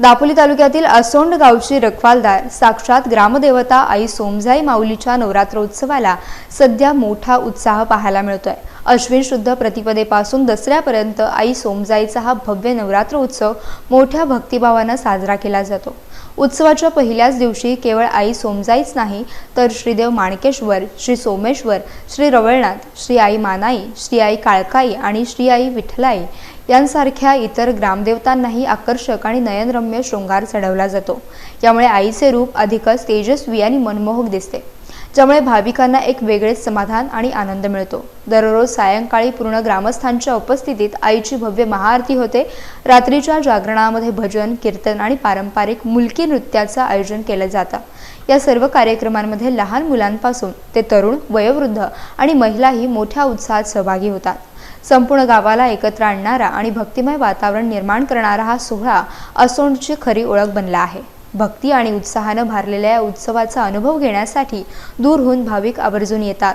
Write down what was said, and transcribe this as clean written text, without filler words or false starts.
दापोली तालुक्यातील असोंड गावची रखवालदार साक्षात ग्रामदेवता आई सोमजाई माऊलीच्या नवरात्रोत्सवाला सध्या मोठा उत्साह पाहायला मिळतोय। अश्विन शुद्ध प्रतिपदेपासून दसऱ्यापर्यंत आई सोमजाईचा हा भव्य नवरात्रोत्सव मोठ्या भक्तिभावाने साजरा केला जातो। उत्सवाच्या पहिल्याच दिवशी केवळ आई सोमजाईच नाही तर श्रीदेव माणकेश्वर, श्री सोमेश्वर, श्री रवळनाथ, श्री आई मानाई, श्री आई काळकाई आणि श्री आई विठ्ठलाई यांसारख्या इतर ग्रामदेवतांनाही आकर्षक आणि नयनरम्य शृंगार चढवला जातो। यामुळे आईचे रूप अधिकच तेजस्वी आणि मनमोहक दिसते, ज्यामुळे भाविकांना एक वेगळेच समाधान आणि आनंद मिळतो। दररोज सायंकाळी पूर्ण ग्रामस्थांच्या उपस्थितीत आईची भव्य महाआरती होते। रात्रीच्या जागरणामध्ये भजन, कीर्तन आणि पारंपरिक मुलकी नृत्याचं आयोजन केलं जातं। या सर्व कार्यक्रमांमध्ये लहान मुलांपासून ते तरुण, वयोवृद्ध आणि महिलाही मोठ्या उत्साहात सहभागी होतात। संपूर्ण गावाला एकत्र आणणारा आणि भक्तिमय वातावरण निर्माण करणारा हा सोहळा असोंडची खरी ओळख बनला आहे। भक्ती आणि उत्साहाने भारलेल्या या उत्सवाचा अनुभव घेण्यासाठी दूरहून भाविक आवर्जून येतात।